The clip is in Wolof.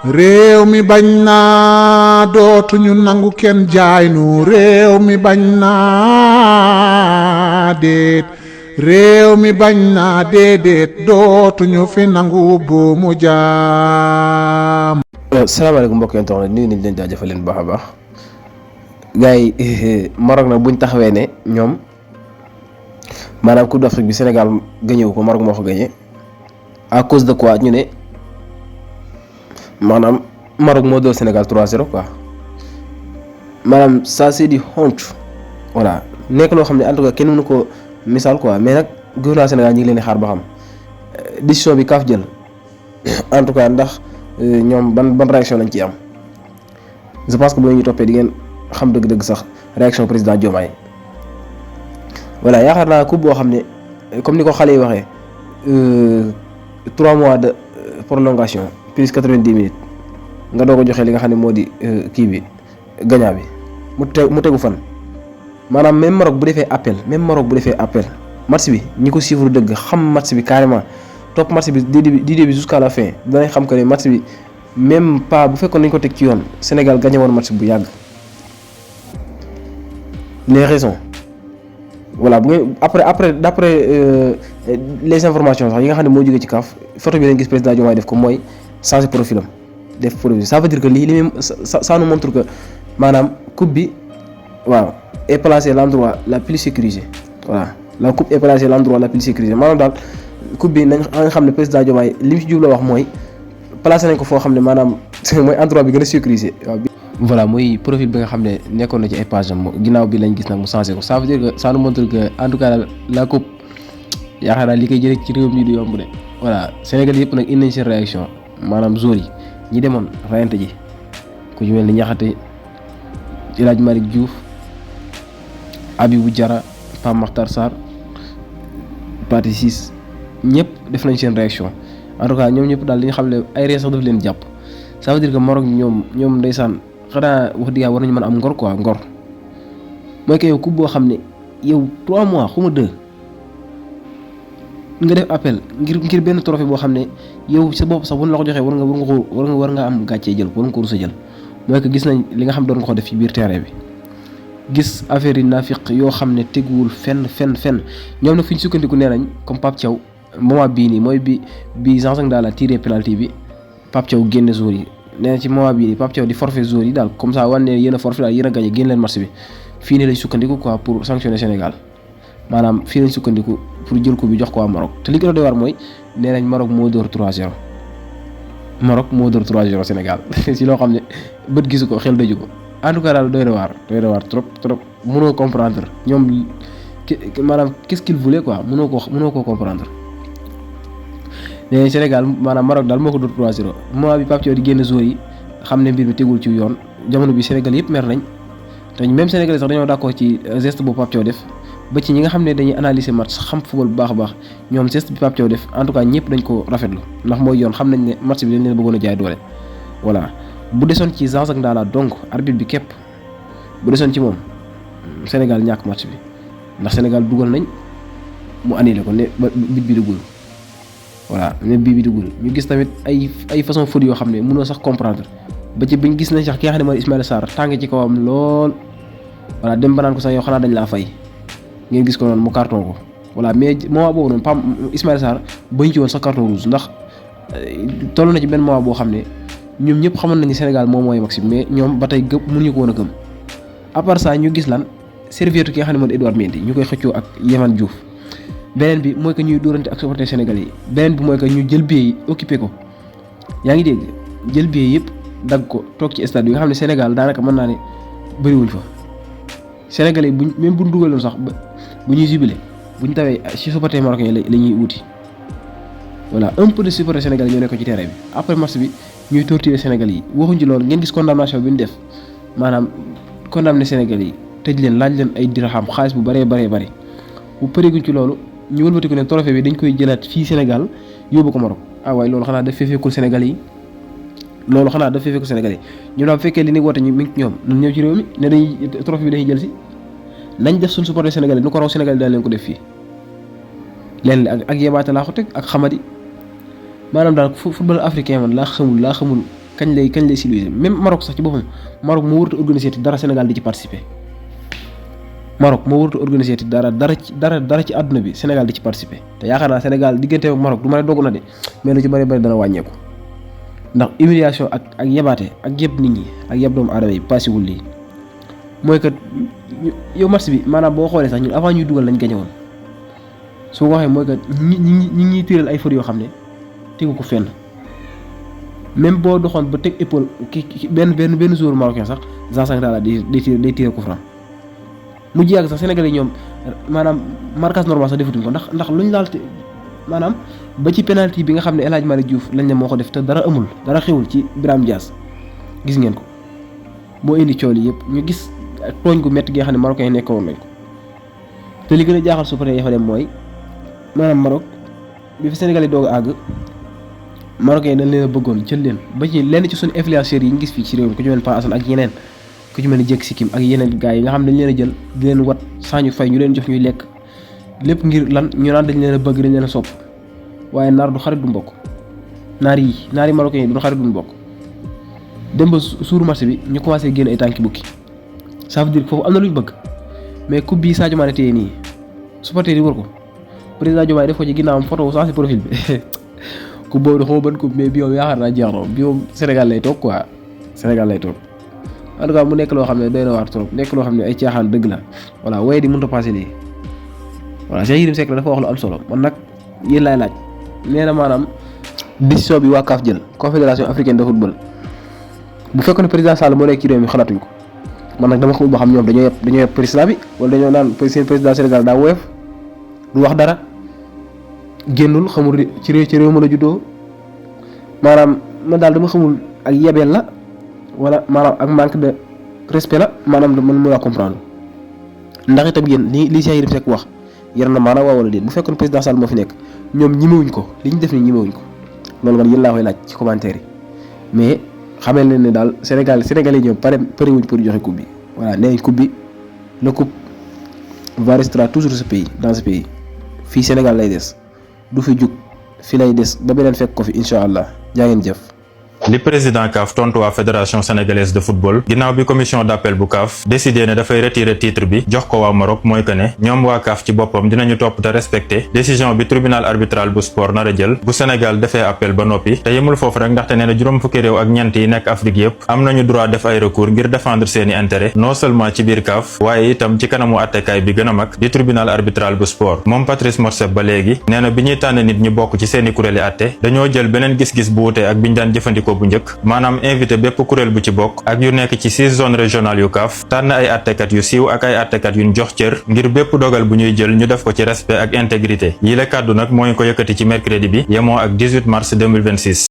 réew mi bañ naa dootuñu nangu kenn jaay nu réew mi bañ naa déet réew mi bañ naa déedéet dootuñu fi nangu buumu jaam. salaamaaleykum mbokk yi toog nuyu nañ leen jaajëfal leen bu baax a baax gars yi Maroc nag buñ taxawee ne ñoom maanaam Coupe d'Afrique bi Sénégal gagné wu ko Maroc moo ko gagné à cause de quoi ñu ne maanaam Maroc moo dóor Sénégal 3-0 quoi maanaam ça c'est du honte voilà nekk loo xam ne en tout cas kenn mënu ko misaal quoi mais nag gouvernement Sénégal ñi ngi leen di xaar ba xam décision bi CAF jël en tout cas ndax ñoom ban réaction lañ ciy am je pense que bu ñu toppee di ngeen xam dëgg-dëgg sax réaction président Diomaye voilà yaakaar naa coupe boo xam ne comme ni ko xale yi waxee 3 mois de prolongation plus 90 minutes nga doo ko joxee li nga xam ne moo di kii bi gagnant bi mu tegu fan maanaam même Maroc bu defee appel match bi ñi ko suivre dëgg xam match bi carrément topp match bi du début jusqu'à la fin danañ xam que ne match bi même pas bu fekkoon nañ ko teg ci yoon Sénégal gagné woon match bu yàgg. Les raisons voilà bu ngeen après d'après les informations sax yi nga xam ne moo jógee ci CAF photo bi lañ gis président Diomaye def ko mooy changer profil am def profil ça veut dire que lii même ça nous montre que maanaam coupe bi waaw est placée à l'endroit la plus sécurisé voilà la coupe est placée à l'endroit la plus sécurisé maanaam daal coupe bi nañ nga xam ne président Diomaye li mu ci jublu wax mooy placé nañ ko foo xam ne maanaam mooy endroit bi gën a sécurisé waaw. voilà mooy profil bi nga xam ne nekkoon na ci ay page am ginnaaw bi lañ gis nag mu changé ko ça veut dire que ça nous montre que en tout cas la coupe yaakaar naa li koy jëlee ci réew mi du yomb de voilà Sénégal yëpp nag indi nañ seen réaction maanaam joueurs yi ñi demoon rayante ji ku ci mel ni Niakhaté El Hadj Malick Diouf Abibou Diarra Pape Makhtar Sarr Pathé Ciss ñëpp def nañ seen réaction en tout cas ñoom ñëpp daal li nga xam ne ay ree sax daf leen jàpp ça veut dire que Maroc ñoom ndeysaan xanaa wax dëgg yàlla war nañu mën a am ngor quoi ngor mooy que yow coupe boo xam ne yow 3 mois xuma 2 nga def appel ngir benn trophée boo xam ne yow sa bopp sax bu ñu la ko joxee war nga am gàccee jël war nga ko rus a jël mooy que gis nañ li nga xam doon nga ko def ci biir terrain bi gis affaire yi naafiq yoo xam ne teguwul fenn ñoom nag fi ñu sukkandiku nee nañ comme Pape Thiaw moment bii nii mooy bi Jean-Jacques Ndala tiré penalty bi Pape Thiaw génne joueurs yi nee na ci moment bii nii Pape Thiaw di forfait joueurs yi daal comme ça wane ne yéen a forfait daal yéen a gagné génn leen match bi fii nii lañ sukkandiku quoi pour sanctionner Sénégal maanaam fii lañ sukkandiku pour jël ko bi jox ko waa Maroc te li gën a doy war mooy nee nañ Maroc moo dóor 3-0 Sénégal si loo xam ne bët gisu ko xel daju ko en tout cas daal doy na waar trop mënoo comprendre ñoom maanaam qu'est-ce qu'il voulait quoi mënoo koo comprendre. mais Sénégal maanaam Maroc daal moo ko dóor 3-0 moment bi Pape Thiaw di génn joueurs yi xam ne mbir mi tegul ci yoon jamono bi Sénégal yëpp mer nañ te même Sénégal sax dañoo d'accord ci geste boobu Pape Thiaw def ba ci ñi nga xam ne dañuy analyser match xam football bu baax a baax ñoom geste bi Pape Thiaw def en tout cas ñëpp dañ ko rafetlu ndax mooy yoon xam nañ ne match bi dañ leen bëggoon a jaay doole. voilà bu desoon ci Jean-Jacques Ndala donc arbitre bi képp bu desoon ci moom Sénégal ñàkk match bi ndax Sénégal dugal nañ mu annulé ko ne bit bi duggul. voilà même bii bi dugul ñu gis tamit ay façon faute yoo xam ne mënoo sax comprendre ba ci biñ gis nañ sax ki nga xam ne mooy Ismaïla Sarr tàng ci kawam lool voilà dem ba naan ko sax yow xanaa dañ laa fay ngeen gis ko noonu mu carton ko voilà mais moment boobu noonu Pam Ismaïla Sarr bañ ci woon sax carton rouge ndax toll na ci benn moment boo xam ne ñoom ñëpp xamoon nañu Sénégal moom mooy maxi mais ñoom ba tey mënuñu ko woon a gëm à part ça ñu gis lan serviette ki nga xam ne mooy Edouard Mendy ñu koy xëccoo ak Yehvan Diouf. beneen bi mooy que ñuy dóorante ak supporter Sénégal yi beneen bi mooy que ñu jël billet yi occupé ko yaa ngi dégg jël billet yëpp dagg ko toog ci stade bi nga xam ne Sénégal daanaka mën naa ne bëriwuñ fa Sénégalais buñ même buñ dugaloon sax bu ñuy jubilé buñ tawee ci supporter marocain yi la ñuy wuti voilà un peu de supporter Sénégal ñoo nekk ci terrain bi après match bi ñuy torturer Sénégal yi waxuñ ci loolu ngeen gis condamnation bi ñu def maanaam condamné Sénégal yi tëj leen laaj leen ay dirham xaalis bu bëree bëri bu përeeguñ ci loolu. ñu wëlbati ko ne trophée bi dañ koy jëlaat fii Sénégal yóbbu ko Maroc waaye loolu xanaa daf fee fekkul Sénégal yi ñu daal bu fekkee li ni woote ñu mi ngi ñoom nañ ñëw ci réew mi ne dañuy trophée bi dañuy jël si nañ def suñu supporter Sénégal yi nu ko raw Sénégal yi daal leen ko def fii leen ak yebaate laa ko teg ak xamadi maanaam daal football africain man laa xamul kañ lay civilisé même Maroc sax ci boppam Maroc moo warut a organiser te dara Sénégal di ci participer Maroc moo warut a organiser te dara ci àdduna bi Sénégal di ci participer te yaakaar naa Sénégal diggante ak Maroc du ma ne dogu na de mais lu ci bari dana wàññeeku ndax humiliation ak yebaate ak yeb nit ñi ak yeb doomu aadama yi paasiwul lii mooy que yow match bi maanaam boo xoolee sax ñun avant ñuy dugal lañ gañe woon su ko waxee mooy que ñi ñuy tiiral ay fër yoo xam ne tegu ko fenn même boo doxoon ba teg épaule ki benn joueur marocain sax Jean Sanctala day tirer coup franc mu yàgg sax Sénégalais ñoom maanaam marquage normal sax defatuñ ko ndax luñ laal te maanaam ba ci penalty bi nga xam ne El Hadj Malick Diouf lañ ne moo ko def te dara xewul ci Birame Diaz gis ngeen ko moo indi coow li yëpp ñu gis tooñ gu métti gi nga xam ne marocain yi nekkoon nañ ko te li gën a jaaxal supporter yi fa dem mooy maanaam Maroc bi fi Sénégalais doog a àgg marocain yi dañ leen a bëggoon jël leen ba ci lenn ci suñu influenceurs yi ñu gis fii ci réew mi ku ci mel Pa Assane ak yeneen ku ci mel ni Jek Sikim ak yeneen gars yi nga xam ne dañ leen a jël di leen wat saa ñu fay ñu leen jox ñuy lekk lépp ngir lan ñu naan dañ leen a bëgg dañ leen a sopp waaye naar du xarit du mbokk naari marocain yi du xarit du mbokk dem ba suuru marché bi ñu commencé génn ay tànki bukki ça veut dire que foofu am na lu ñu bëgg mais coupe bii Sadio Mané téye nii supporter yi wër ko président Diomaye def ko ci ginnaawam photo sans profil bi coupe boobu xaw ma ban coupe mais bi yow yaakaar naa jeex na bi yow Sénégal lay toog quoi Sénégal lay toog en tout cas mu nekk loo xam ne doy na waar trop nekk loo xam ne ay caaxaan dëgg la voilà waaye di mënut a passé lii voilà Cheikh Yérim Seck la dafa wax lu am solo man nag yéen laay laaj nee na maanaam décision bi waa CAF jël confédération africaine de football bu fekkoon ne président Sall moo nekk ci réew mi xalaatuñ ko man nag dama xamul ba xam ñoom dañoo yeb président bi wala dañoo naan seen président Sénégal daa woyof du wax dara génnul xamul ci réew mën a juddoo maanaam man daal dama xamul ak yebeel la wala maanaam ak manque de respect la maanaam man mën a comprendre ndax itam yéen li Cheikh Yérim Seck wax yar na maanaam waaw wala déet bu fekkoon président Sall moo fi nekk ñoom ñimewuñ ko li ñu def ni ñimewuñ ko loolu man yéen laa koy laaj ci commentaire yi mais xamel leen ne daal Sénégalais ñoom parewuñ pour joxe coupe bi voilà nee nañ coupe bi la coupe va restera toujours dans ce pays fii Sénégal lay des du fi jug fi lay des ba beneen fekk ko fi incha allah jaa ngeen jëf. li président CAF tontu waa fédération sénégalaise de football ginnaaw bi commission d'appel bu CAF décidé ne dafay retirer titre bi jox ko waa Maroc mooy que ne ñoom waa CAF ci boppam dinañu topp te respecter décision bi tribunal arbitral bu sport nar a jël bu Sénégal defee appel ba noppi te yemul foofu rek ndaxte nee na juróom fukki réew ak ñeent yi nekk Afrique yépp am nañu droit def ay recours ngir défendre seeni intérêt non seulement ci biir CAF waaye itam ci kanamu attekaay bi gën a mag di tribunal arbitral bu sport moom Patrice Motsepe ba léegi nee na bi ñuy tànn nit ñi bokk ci seeni kuréeli atte dañoo jël beneen gis-gis bu wute ak biñ daan jëfandikoo bu njëkk maanaam invité bépp kuréel bu ci bokk ak yu nekk ci 6 zones régionales yu CAF tànn ay attekat yu siiw ak ay attekat yuñ jox cër ngir bépp dogal bu ñuy jël ñu def ko ci respect ak intégrité yi la kàddu nag mooy ko yëkkati ci mercredi bi yemoo ak 18 mars 2026